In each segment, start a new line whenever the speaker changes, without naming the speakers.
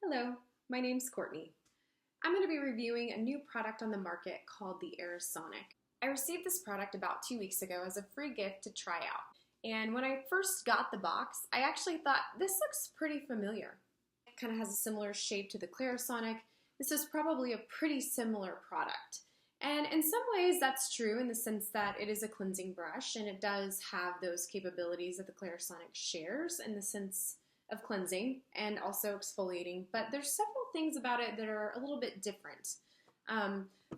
Hello, my name's Courtney. I'm going to be reviewing a new product on the market called the Erisonic. I received this product about 2 weeks ago as a free gift to try out. And when I first got the box, I actually thought, this looks pretty familiar. It kind of has a similar shape to the Clarisonic. This is probably a pretty similar product. And in some ways that's true in the sense that it is a cleansing brush and it does have those capabilities that the Clarisonic shares in the sense of cleansing and also exfoliating, but there's several things about it that are a little bit different.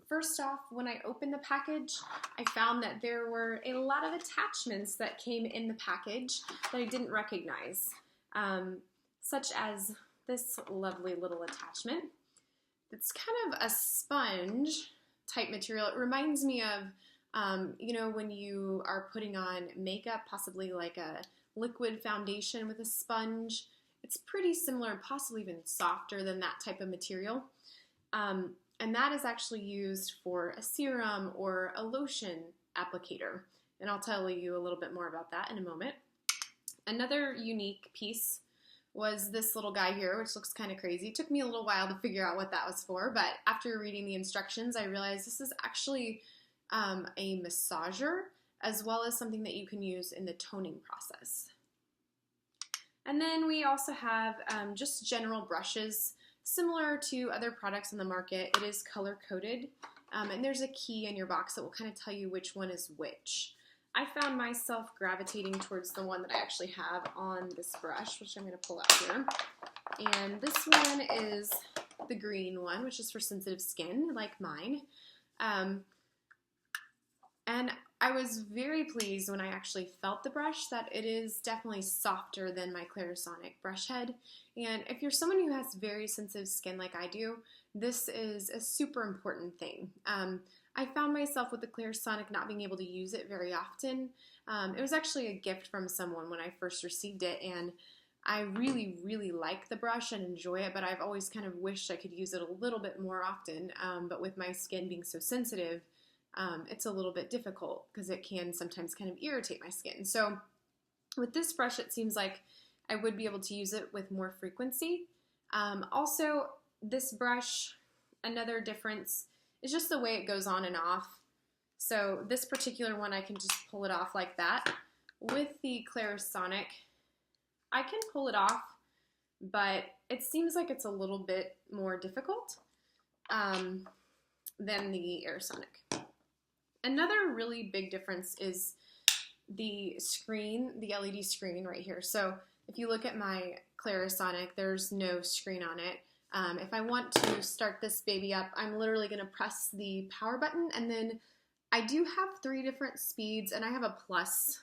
First off, when I opened the package, I found that there were a lot of attachments that came in the package that I didn't recognize, such as this lovely little attachment. It's kind of a sponge type material. It reminds me of, when you are putting on makeup, possibly like a liquid foundation with a sponge. It's pretty similar, possibly even softer than that type of material. And that is actually used for a serum or a lotion applicator. And I'll tell you a little bit more about that in a moment. Another unique piece was this little guy here, which looks kind of crazy. It took me a little while to figure out what that was for, but after reading the instructions, I realized this is actually a massager, as well as something that you can use in the toning process. And then we also have just general brushes, similar to other products on the market. It is color-coded, and there's a key in your box that will kind of tell you which one is which. I found myself gravitating towards the one that I actually have on this brush, which I'm going to pull out here. And this one is the green one, which is for sensitive skin, like mine. And I was very pleased when I actually felt the brush that it is definitely softer than my Clarisonic brush head. And if you're someone who has very sensitive skin like I do, this is a super important thing. I found myself with the Clarisonic not being able to use it very often. It was actually a gift from someone when I first received it, and I really, really like the brush and enjoy it, but I've always kind of wished I could use it a little bit more often. But with my skin being so sensitive, it's a little bit difficult because it can sometimes kind of irritate my skin. So with this brush, it seems like I would be able to use it with more frequency. Also, this brush, another difference is just the way it goes on and off. So this particular one, I can just pull it off like that. With the Clarisonic, I can pull it off, but it seems like it's a little bit more difficult than the Erisonic. Another really big difference is the screen, the LED screen right here. So if you look at my Clarisonic, there's no screen on it. If I want to start this baby up, I'm literally going to press the power button, and then I do have 3 different speeds, and I have a plus,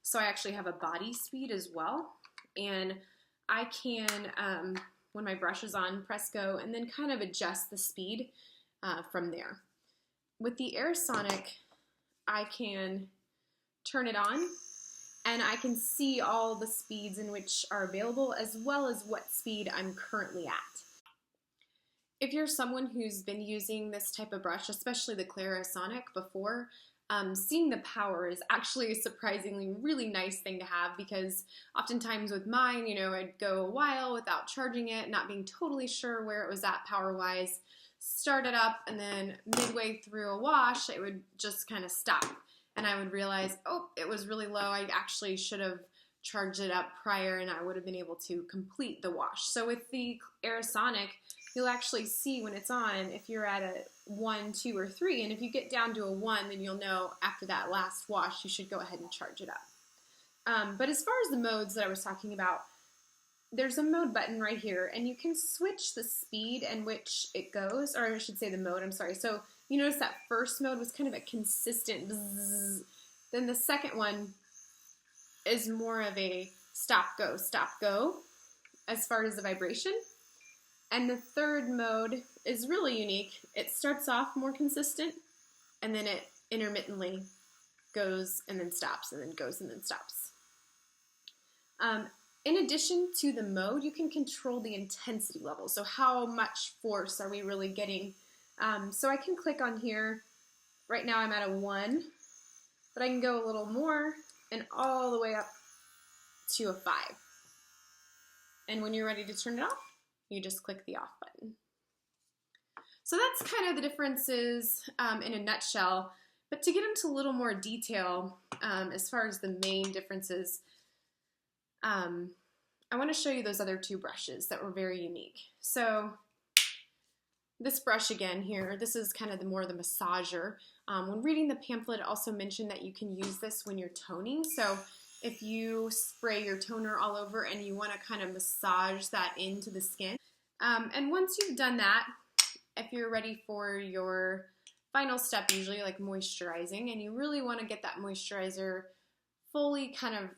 so I actually have a body speed as well. And I can, when my brush is on, press go, and then kind of adjust the speed from there. With the Erisonic, I can turn it on, and I can see all the speeds in which are available, as well as what speed I'm currently at. If you're someone who's been using this type of brush, especially the Clarisonic before, seeing the power is actually a surprisingly really nice thing to have, because oftentimes with mine, I'd go a while without charging it, not being totally sure where it was at power-wise, start it up, and then midway through a wash, it would just kind of stop. And I would realize, oh, it was really low. I actually should have charged it up prior, and I would have been able to complete the wash. So with the Erisonic, you'll actually see when it's on if you're at a 1, 2, or 3. And if you get down to a 1, then you'll know after that last wash, you should go ahead and charge it up. But as far as the modes that I was talking about, there's a mode button right here, and you can switch the speed in which it goes, or I should say the mode, I'm sorry. So you notice that first mode was kind of a consistent bzzz. Then the second one is more of a stop, go, as far as the vibration. And the third mode is really unique. It starts off more consistent, and then it intermittently goes and then stops, and then goes and then stops. In addition to the mode, you can control the intensity level. So how much force are we really getting? So I can click on here. Right now I'm at a 1, but I can go a little more and all the way up to a 5. And when you're ready to turn it off, you just click the off button. So that's kind of the differences in a nutshell, but to get into a little more detail as far as the main differences, I want to show you those other two brushes that were very unique. So this brush again here, this is kind of the more the massager. When reading the pamphlet, it also mentioned that you can use this when you're toning. So if you spray your toner all over and you want to kind of massage that into the skin. And once you've done that, if you're ready for your final step, usually like moisturizing, and you really want to get that moisturizer fully kind of,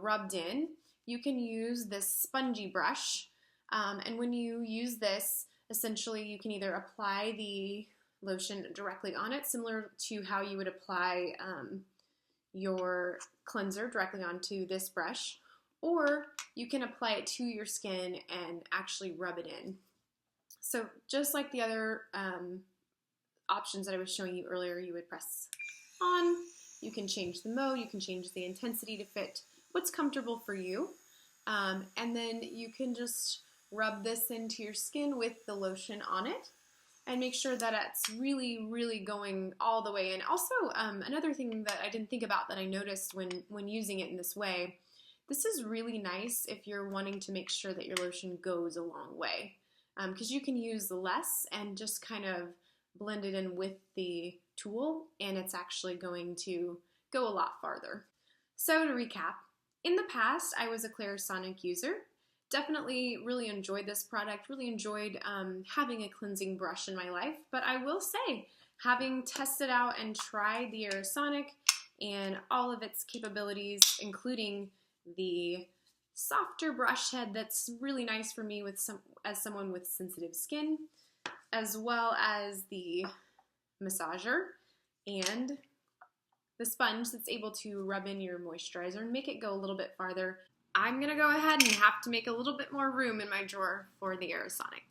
rubbed in, you can use this spongy brush. And when you use this, essentially you can either apply the lotion directly on it, similar to how you would apply your cleanser directly onto this brush, or you can apply it to your skin and actually rub it in. So just like the other options that I was showing you earlier, you would press on, you can change the mode, you can change the intensity to fit what's comfortable for you, and then you can just rub this into your skin with the lotion on it and make sure that it's really, really going all the way in. Also, another thing that I didn't think about that I noticed when using it in this way, this is really nice if you're wanting to make sure that your lotion goes a long way, because you can use less and just kind of blend it in with the tool, and it's actually going to go a lot farther. So to recap, in the past I was a Clarisonic user. Definitely really enjoyed this product, really enjoyed having a cleansing brush in my life, but I will say, having tested out and tried the Erisonic and all of its capabilities, including the softer brush head that's really nice for me as someone with sensitive skin, as well as the massager and the sponge that's able to rub in your moisturizer and make it go a little bit farther, I'm going to go ahead and have to make a little bit more room in my drawer for the Erisonic.